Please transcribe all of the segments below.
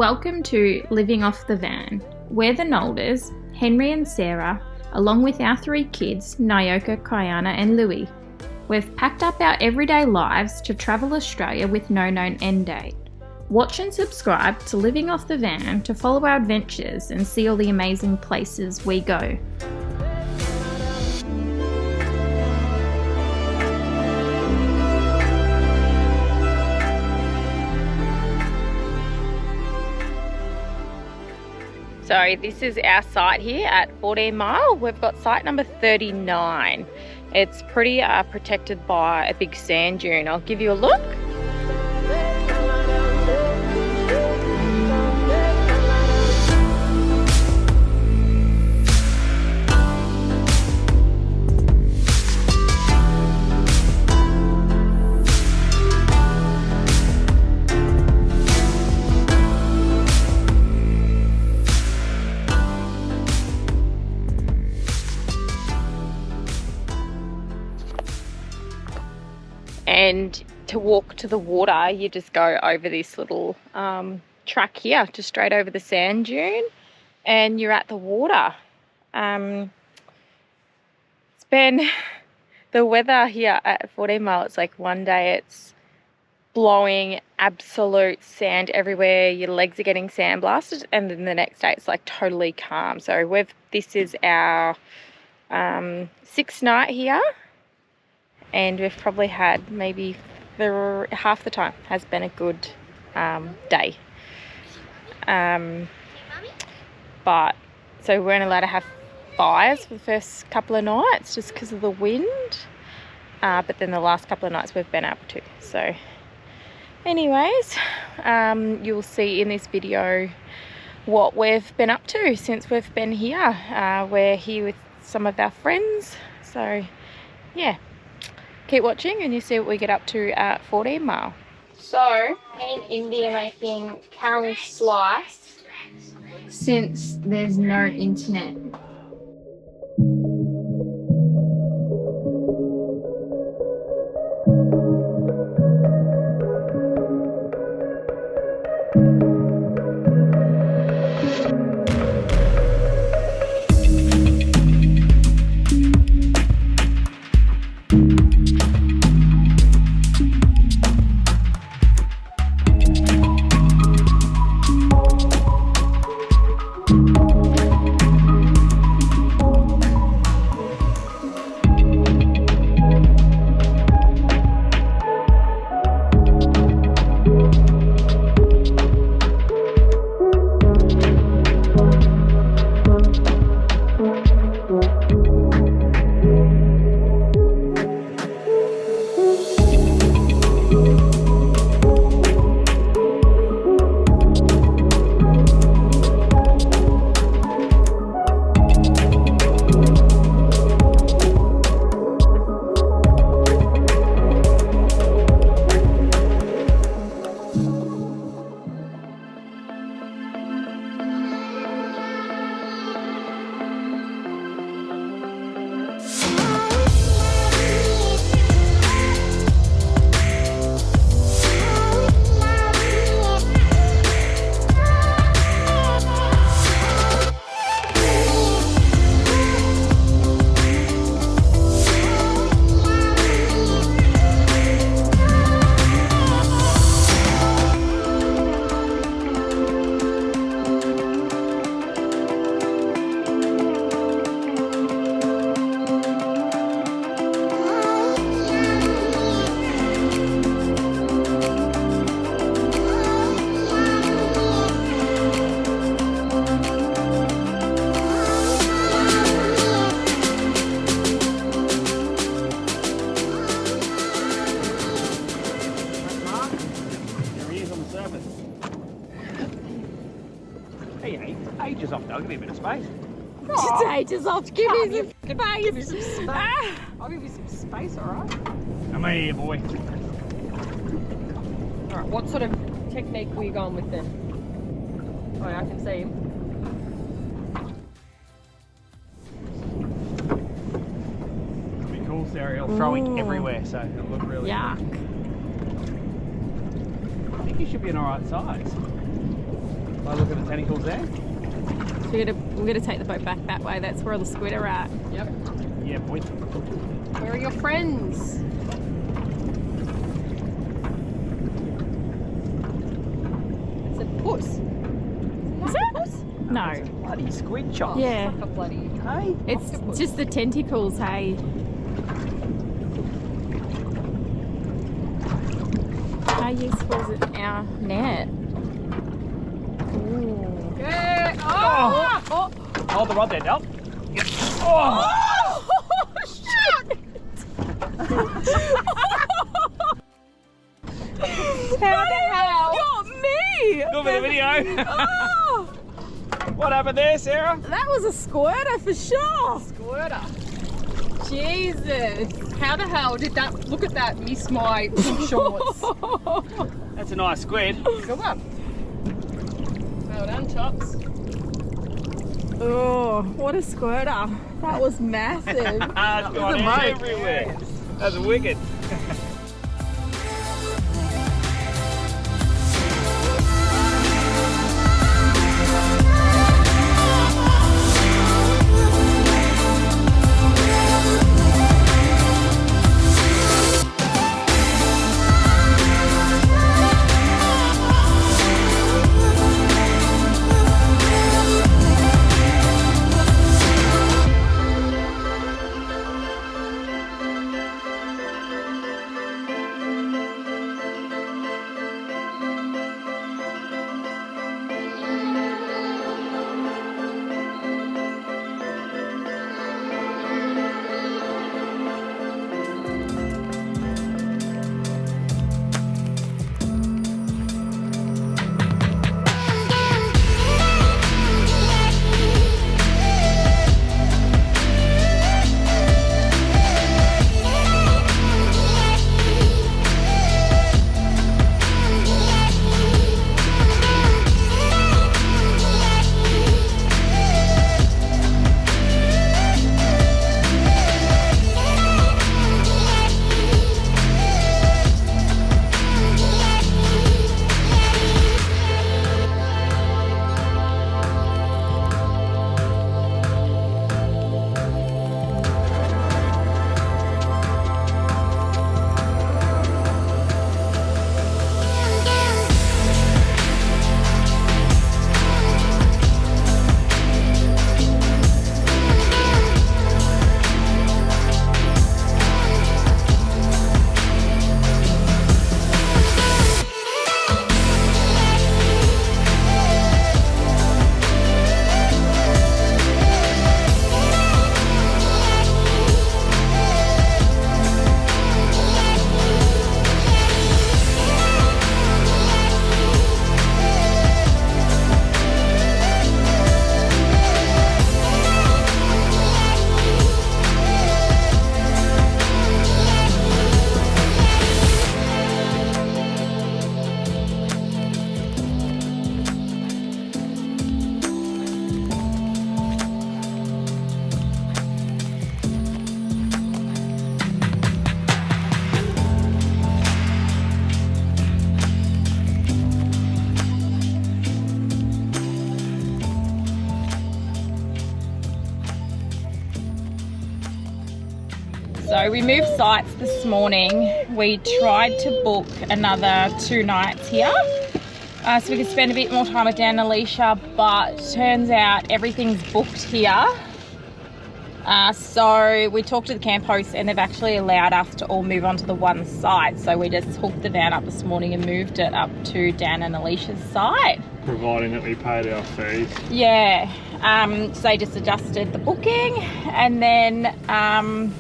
Welcome to Living Off the Van. We're the Nolders, Henry and Sarah, along with our 3 kids, Nyoka, Kiana and Louie. We've packed up our everyday lives to travel Australia with no known end date. Watch and subscribe to Living Off the Van to follow our adventures and see all the amazing places we go. So this is our site here at 14 Mile. We've got site number 39. It's pretty protected by a big sand dune. I'll give you a look. And to walk to the water, you just go over this little track here, just straight over the sand dune, and you're at the water. It's been the weather here at 14 Mile. It's like one day it's blowing absolute sand everywhere. Your legs are getting sandblasted, and then the next day it's like totally calm. So this is our 6th night here. And we've probably had maybe half the time has been a good day. But so we weren't allowed to have fires for the first couple of nights just because of the wind. But then the last couple of nights we've been able to. So anyways, you'll see in this video what we've been up to since we've been here. We're here with some of our friends. So yeah. Keep watching and you see what we get up to at 14 Mile. So, me and Indy are making caramel slice since there's no internet. Ages off, I'll give you a bit of space. It's ages off, give me some space. Give me some space. I'll give you some space, alright? Come here, boy. Alright, what sort of technique were you going with then? Oh, I can see him. It'll be cool, Sarah. It'll throw ink everywhere, so it'll look really Yuck. good. I think you should be an alright size. Oh, look at the tentacles there. So we're gonna take the boat back that way. That's where all the squid are at. Yep. Yeah, boy. Where are your friends? It's a puss. Is it? No. Bloody squid chop. Yeah. Like a bloody. Hey. It's Octopus. just the tentacles, hey. How useful is it our net? Ooh. Yeah. Oh. Oh. Hold the rod there, Del. Yep. Oh. Oh, shit! How the hell? Got me! Good for the video. Oh, What happened there, Sarah? that was a squirter for sure. Squirter. Jesus. How the hell did that? Look at that. Miss my shorts. That's a nice squid. Good one. Well done, Chops. Oh, what a squirter. That was massive. It's gone a boat. everywhere. That's wicked. So we moved sites this morning. We tried to book another 2 nights here so we could spend a bit more time with Dan and Alicia, but turns out everything's booked here. So we talked to the camp hosts and they've actually allowed us to all move on to the one site. So we just hooked the van up this morning and moved it up to Dan and Alicia's site. Providing that we paid our fees. Yeah, so they just adjusted the booking, and then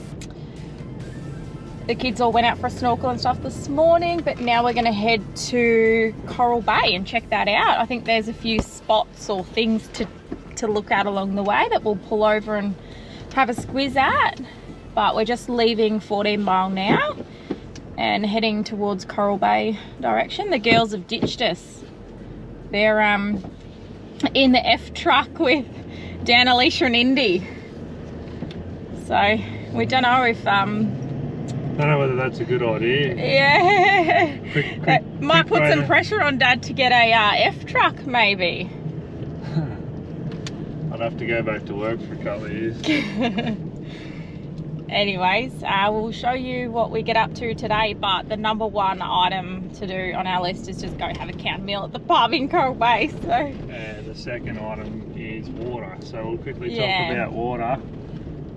the kids all went out for a snorkel and stuff this morning, but now we're going to head to Coral Bay and check that out. I think there's a few spots or things to look at along the way that we'll pull over and have a squiz at, but we're just leaving 14 Mile now and heading towards Coral Bay direction. The girls have ditched us. They're in the F truck with Dan, Alicia and Indy. So we don't know if I don't know whether that's a good idea. Yeah. Quick Might put way some to- pressure on Dad to get a F truck, maybe. I'd have to go back to work for a couple of years. Anyways, we'll show you what we get up to today, but the number one item to do on our list is just go have a canned meal at the pub in Coral Bay. So. And the second item is water. So we'll quickly Yeah. talk about water.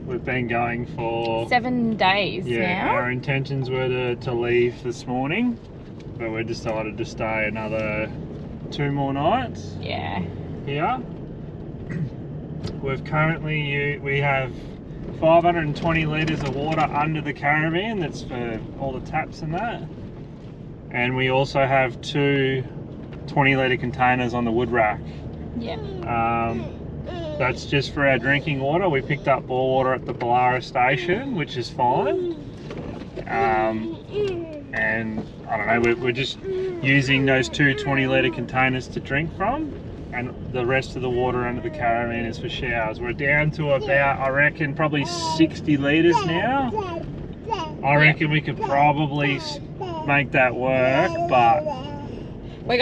We've been going for 7 days yeah. now. Our intentions were to leave this morning, but we decided to stay another 2 more nights Yeah. here. We have 520 litres of water under the caravan. That's for all the taps and that. And we also have 2 20-litre containers on the wood rack. Yeah. That's just for our drinking water. We picked up bore water at the Ballara station, which is fine. And I don't know, we're just using those 2 20-litre containers to drink from. And the rest of the water under the caravan is for showers. We're down to about, I reckon, probably 60 litres now. I reckon we could probably make that work, but We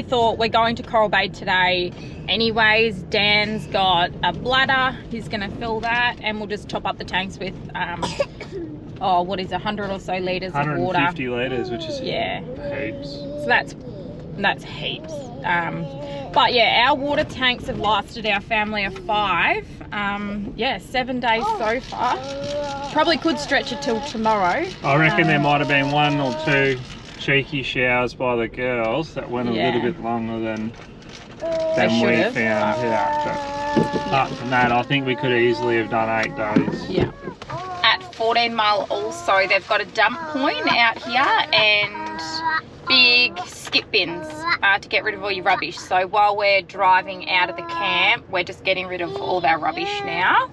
thought we're going to Coral Bay today anyways. Dan's got a bladder, he's going to fill that, and we'll just top up the tanks with 100 or so litres of water. 150 litres, which is yeah, heaps. so that's heaps. But yeah, our water tanks have lasted our family of 5. Yeah, 7 days so far. Probably could stretch it till tomorrow. I reckon there might have been 1 or 2 cheeky showers by the girls that went a little bit longer than we have. found. Yeah, but apart from that, I think we could easily have done 8 days. Yeah. At 14 Mile also, they've got a dump point out here and big skip bins to get rid of all your rubbish. So while we're driving out of the camp, we're just getting rid of all of our rubbish now.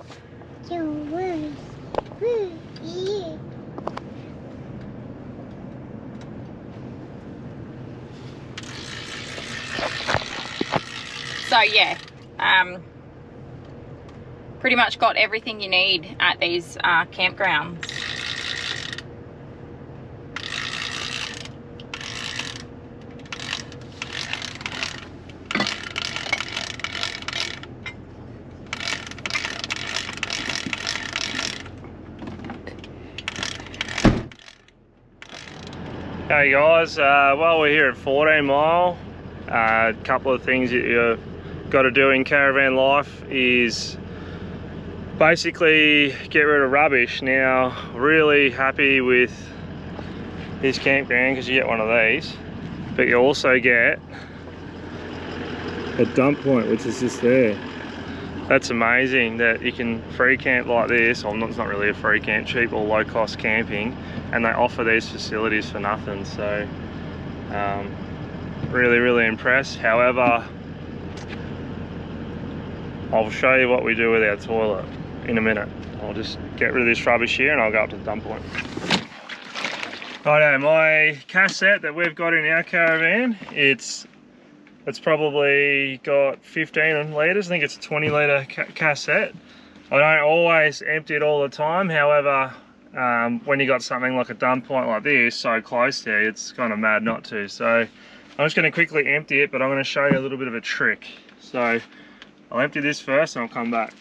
So yeah, pretty much got everything you need at these campgrounds. Hey guys, while we're here at 14 Mile, a couple of things that you've got to do in caravan life is basically get rid of rubbish. Now, really happy with this campground because you get one of these, but you also get a dump point, which is just there. That's amazing that you can free camp like this. Well, it's not really a free camp, cheap or low cost camping, and they offer these facilities for nothing. So really impressed. However, I'll show you what we do with our toilet in a minute. I'll just get rid of this rubbish here and I'll go up to the dump point. Righto, my cassette that we've got in our caravan, it's probably got 15 litres. I think it's a 20-litre cassette. I don't always empty it all the time. However, when you got something like a dump point like this so close there, it's kind of mad not to. So I'm just going to quickly empty it, but I'm going to show you a little bit of a trick. So I'll empty this first and I'll come back.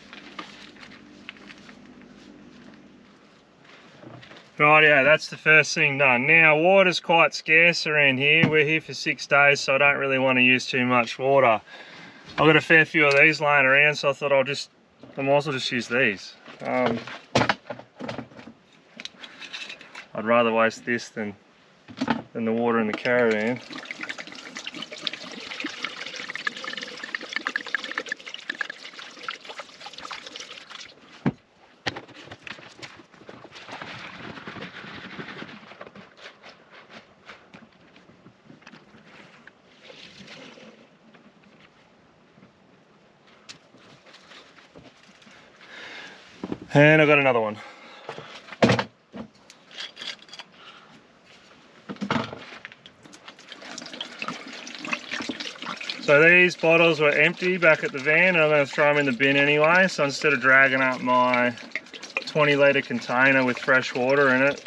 Rightio, that's the first thing done. Now, water's quite scarce around here. We're here for 6 days, so I don't really want to use too much water. I've got a fair few of these laying around, so I thought I might as well just use these. I'd rather waste this than the water in the caravan. And I've got another one. So these bottles were empty back at the van and I'm going to throw them in the bin anyway. So instead of dragging up my 20-litre container with fresh water in it,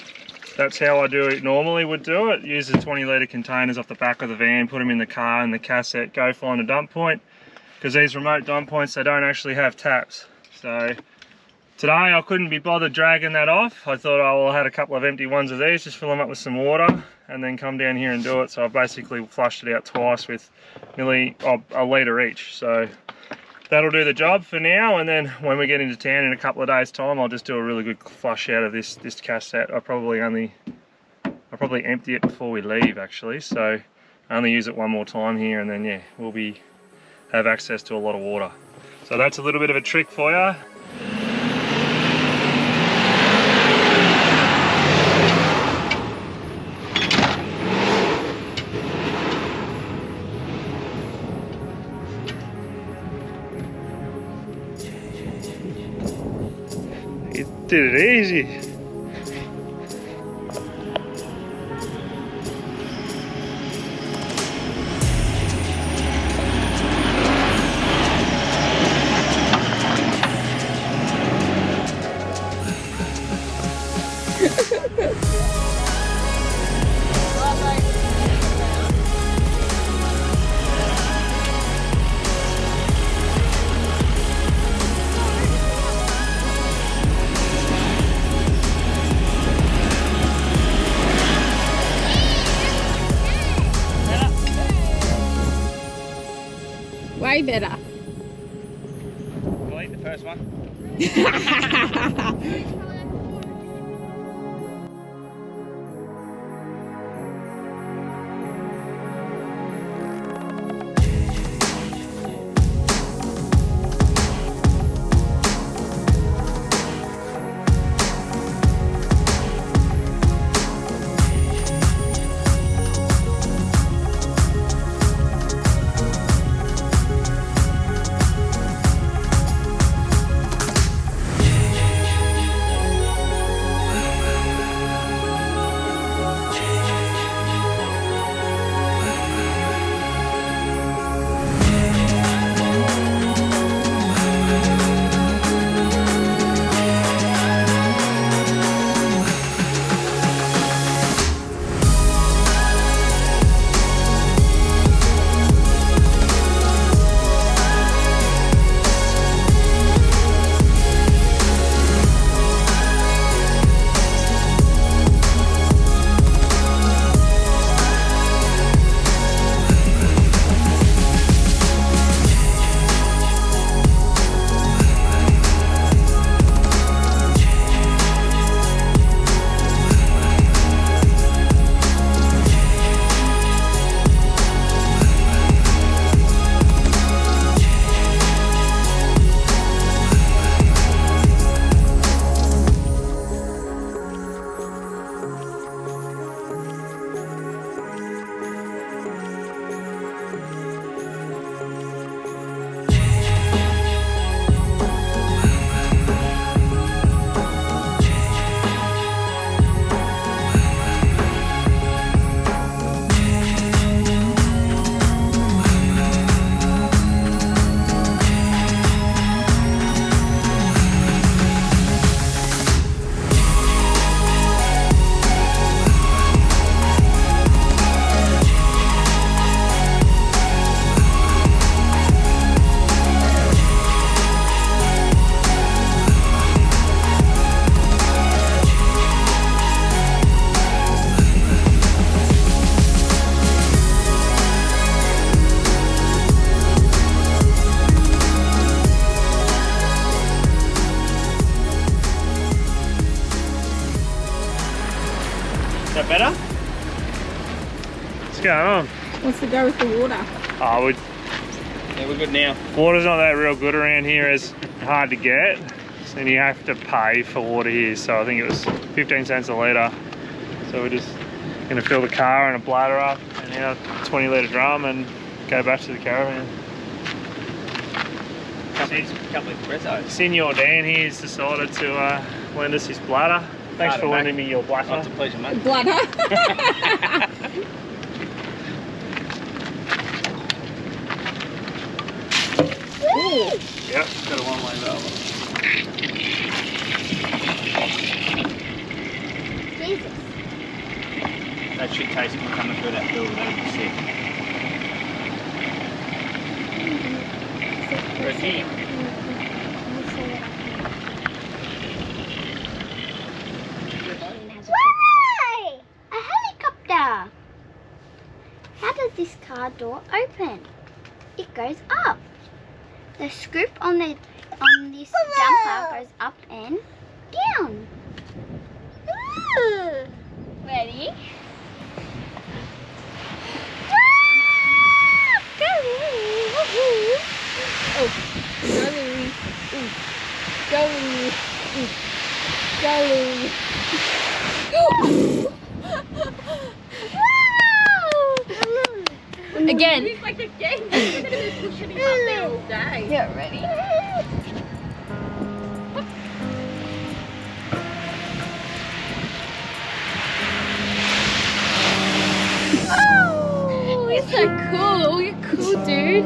that's how I do it normally, would do it. Use the 20-litre containers off the back of the van, put them in the car and the cassette, go find a dump point. Because these remote dump points, they don't actually have taps. So today I couldn't be bothered dragging that off. I thought, oh, well, I had a couple of empty ones of these, just fill them up with some water and then come down here and do it. So I basically flushed it out twice with nearly a litre each. So that'll do the job for now, and then when we get into town in a couple of days time, I'll just do a really good flush out of this cassette. I'll probably empty it before we leave actually, so I only use it one more time here, and then yeah, we'll have access to a lot of water. So that's a little bit of a trick for you. You did it easy. Way better. We'll eat the first one. Is that better? What's going on? What's to go with the water? Oh, Yeah, we're good now. water's not that real good around here. It's hard to get, and you have to pay for water here. So I think it was 15 cents a litre. So we're just gonna fill the car and a bladder up and our 20-litre drum and go back to the caravan. Couple of espressos. Senor Dan here's decided to lend us his bladder. Thanks for lending me your bladder. It's a pleasure, mate. Bladder. Yep, got a one-way valve. Jesus. that shit taste good coming through that filter. That'd be sick. Ready? Why? A helicopter. How does this car door open? It goes up. The scoop on this jumper goes up and down. Ready? Again. It's like a game. We're going to be pushing him up there all day. Yeah, ready? Oh, you're so cool. You're cool, dude.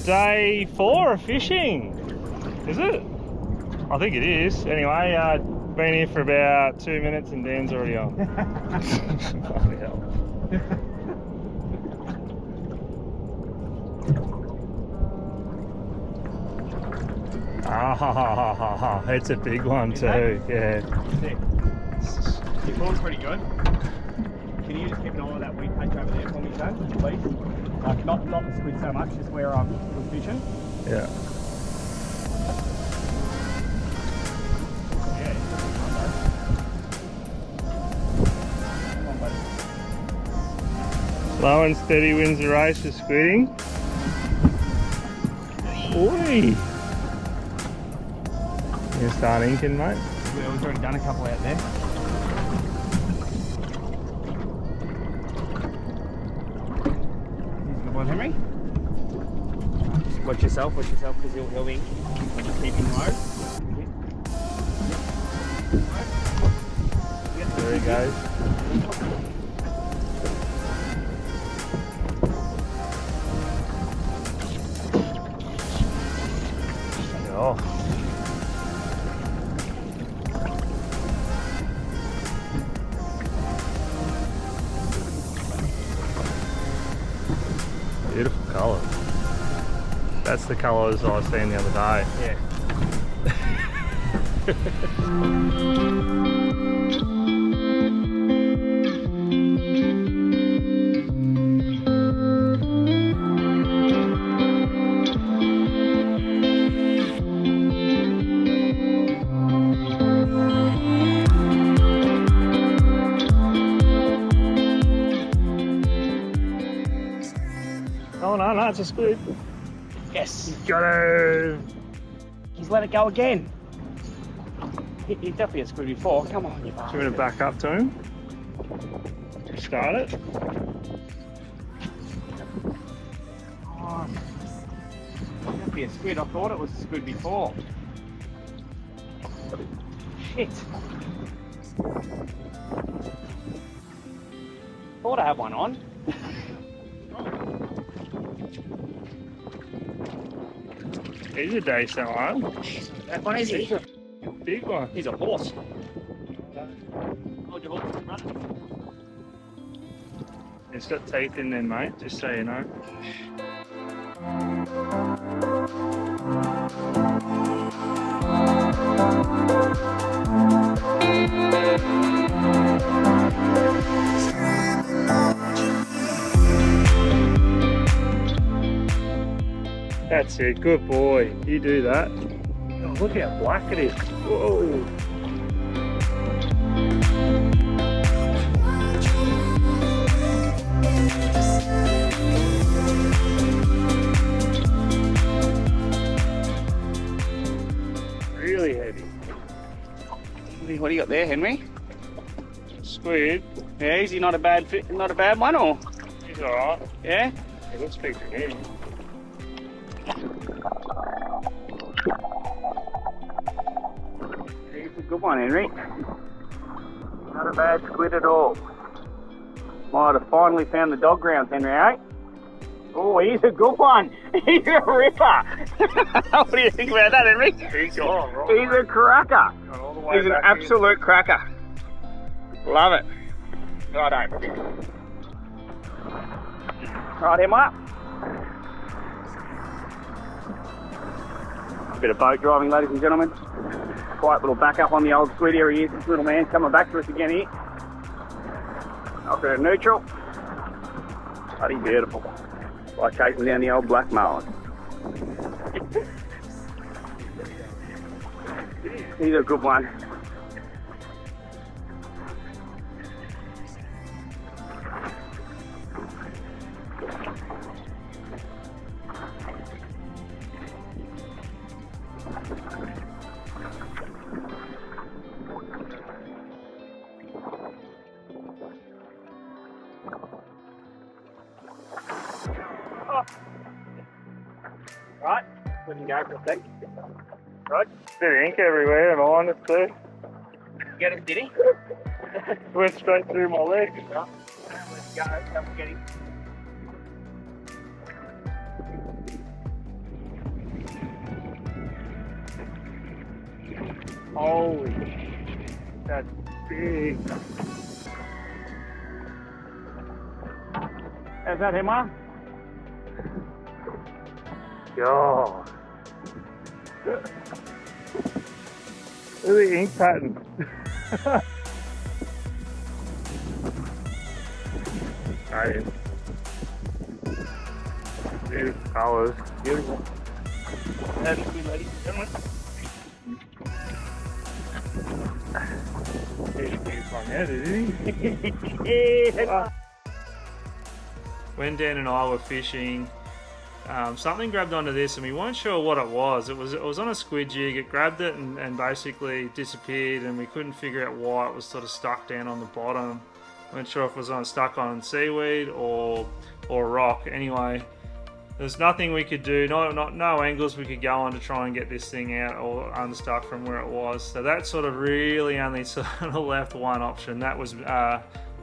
Day 4 of fishing, is it? I think it is. Anyway, been here for about 2 minutes and Dan's already on. Bloody hell. Ah, it's a big one too. Yeah. Your pulling pretty good. Can you just keep an eye on that weed patch over there for me, Shane, please? Like not the squid so much, just where I was fishing. Yeah. Yeah. Come on, buddy. Slow and steady wins the race for squidding. Oi! You gonna start inking, mate? Yeah, we've already done a couple out there. Here's a good one, Henry. Watch yourself, because he'll ink. Just keep him low. There he goes. Oh. Beautiful colours. That's the colours I was seeing the other day. Yeah. Oh no, it's a squid. Yes. Got to. He's let it go again. He definitely has squid before. Come on, you Do you want to back up to him? Start it. Oh, definitely a squid. I thought it was a squid before. Shit. Thought I had one on. He's a decent one. That one is he? Big one. He's a horse. Hold your horse and run. It's got teeth in there, mate, just so you know. That's it, good boy. You do that. Oh, look how black it is. Whoa. Really heavy. What do you got there, Henry? Squid. Yeah, is he not a bad one, or? He's alright. Yeah? He looks big to him. He's a good one, Henry. Not a bad squid at all. Might have finally found the dog grounds, Henry, eh? Oh, he's a good one. He's a ripper. What do you think about that, Henry? He's gone, right? He's a cracker. He's an absolute cracker. Love it. Righto. Right, Emma. A bit of boat driving, ladies and gentlemen. Quiet little backup on the old squid. Here he is, this little man coming back to us again here. Knock it at neutral. Bloody beautiful. Like chasing down the old black marlin. He's a good one. Right, let him go for a sec. Right, Bit of ink everywhere and on it too. get it, did he? Went straight through my legs. Let him go, don't get him. Holy, that's big. Is that him, Mum? God. Look at the ink pattern. Nice. Beautiful colours. Beautiful. That's good, ladies and gentlemen. He's a beautiful on there, isn't he? When Dan and I were fishing, something grabbed onto this and we weren't sure what it was. It was on a squid jig. It grabbed it and basically disappeared, and we couldn't figure out why it was sort of stuck down on the bottom. We weren't sure if it was stuck on seaweed or rock. Anyway, there's nothing we could do. No angles we could go on to try and get this thing out or unstuck from where it was. So that sort of really only sort of left one option. That was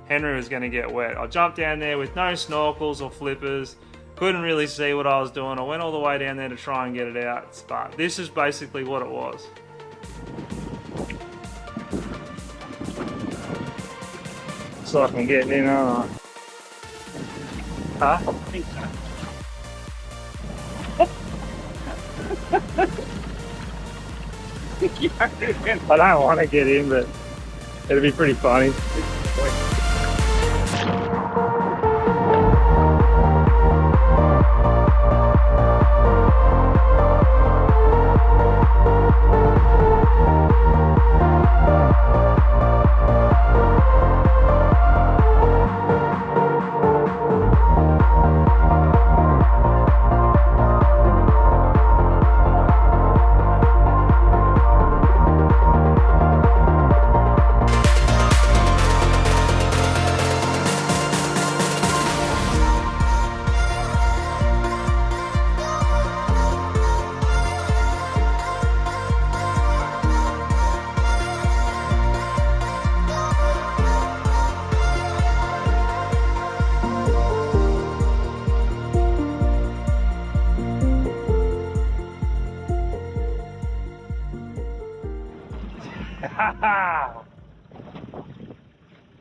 Henry was going to get wet. I jumped down there with no snorkels or flippers. Couldn't really see what I was doing. I went all the way down there to try and get it out, but this is basically what it was. Looks like I'm getting in, aren't I? Huh? I think so. I don't want to get in, but it'll be pretty funny.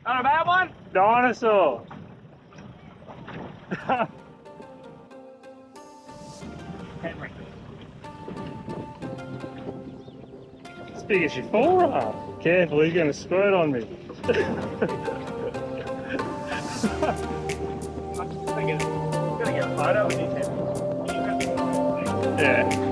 Not a bad one? Dinosaur! Henry. As big as your forearm. Careful, you're going to squirt on me. Gotta get a photo with his head. Yeah.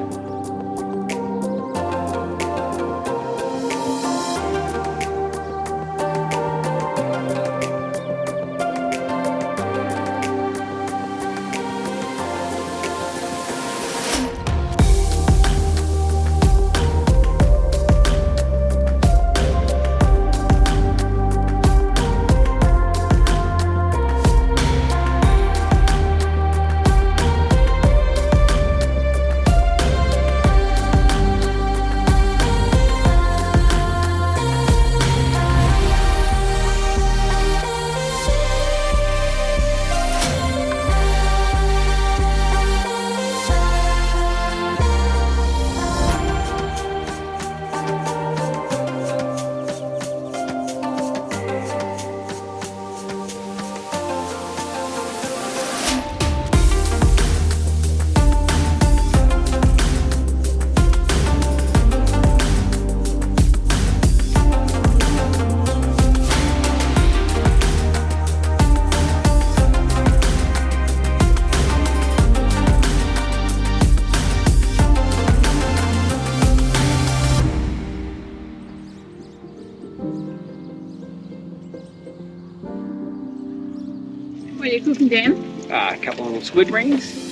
you cooking, Dan? A couple of little squid rings.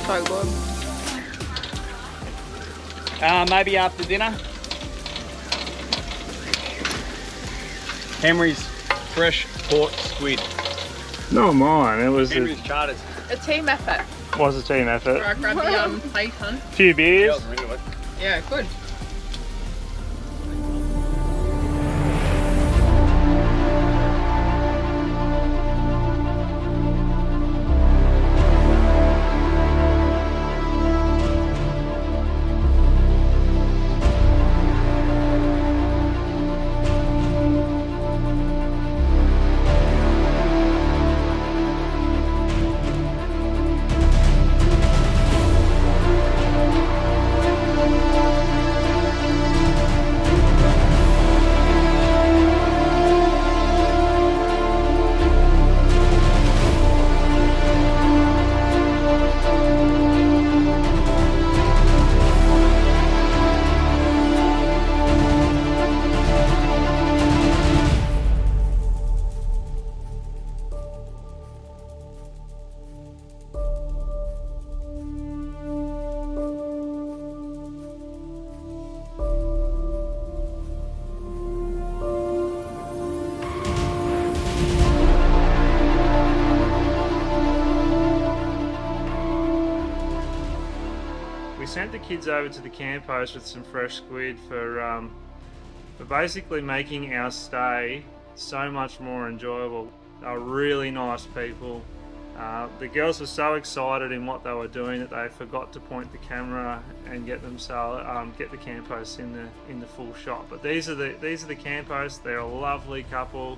So good. Maybe after dinner. Henry's fresh caught squid. Not mine. It was Henry's charters. A team effort. was a team effort. I grabbed the plate, hun. A few beers. Girls are into it. Yeah, good. We sent the kids over to the camp house with some fresh squid for basically making our stay so much more enjoyable. They were really nice people. The girls were so excited in what they were doing that they forgot to point the camera and get the camp hosts in the full shot. But these are the camp hosts. They're a lovely couple.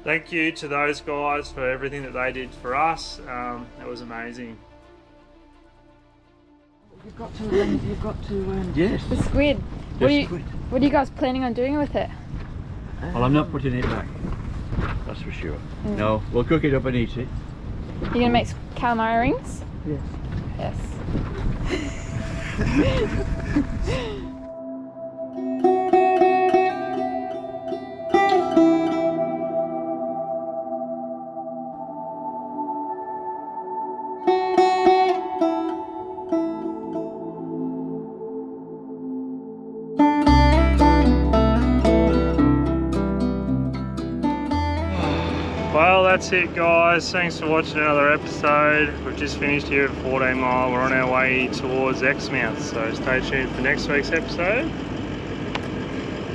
Thank you to those guys for everything that they did for us. It was amazing. You've got to. Yes. The squid. Yes, What are you guys planning on doing with it? Well, I'm not putting it back. That's for sure. No, we'll cook it up and eat it. You're gonna make calamari rings? Yes. Yes. Well, that's it guys. Thanks for watching another episode. We've just finished here at 14 Mile. We're on our way towards Exmouth, so stay tuned for next week's episode.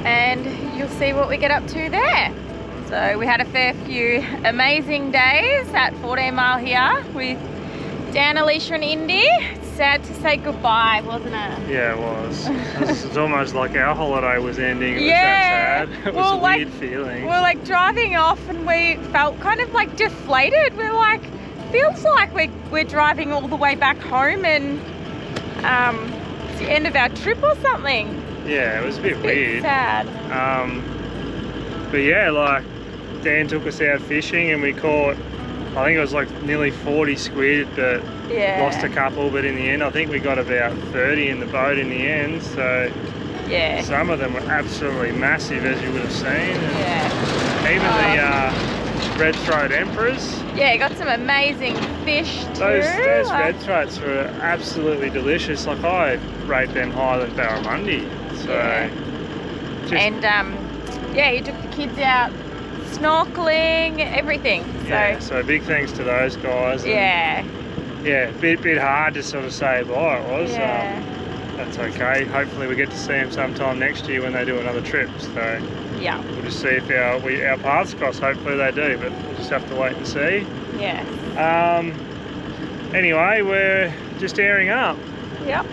And you'll see what we get up to there. So we had a fair few amazing days at 14 Mile here with Dan, Alicia and Indy. It's sad to say goodbye, wasn't it? Yeah, it was. It's almost like our holiday was ending. It was Yeah. that sad. It was Well, a like, weird feeling. We're like driving off and we felt kind of like deflated. We're like, feels like we're driving all the way back home and it's the end of our trip or something. Yeah, it was a bit It's a bit weird. sad. But yeah, like Dan took us out fishing and we caught, I think it was like nearly 40 squid, but Yeah. lost a couple. But in the end, I think we got about 30 in the boat in the end. So Yeah. some of them were absolutely massive, as you would have seen. Yeah. Even the red throat emperors. Yeah, got some amazing fish too. Those Like, red throats were absolutely delicious. Like I rate them higher than barramundi. So Yeah. just, and yeah, he took the kids out snorkeling, everything. So yeah, so big thanks to those guys. And yeah. yeah, bit hard to sort of say bye. It was. Yeah. That's okay. Hopefully we get to see them sometime next year when they do another trip. So Yeah. we'll just see if our paths cross. Hopefully they do, but we'll just have to wait and see. Yeah. Anyway, we're just airing up. Yep.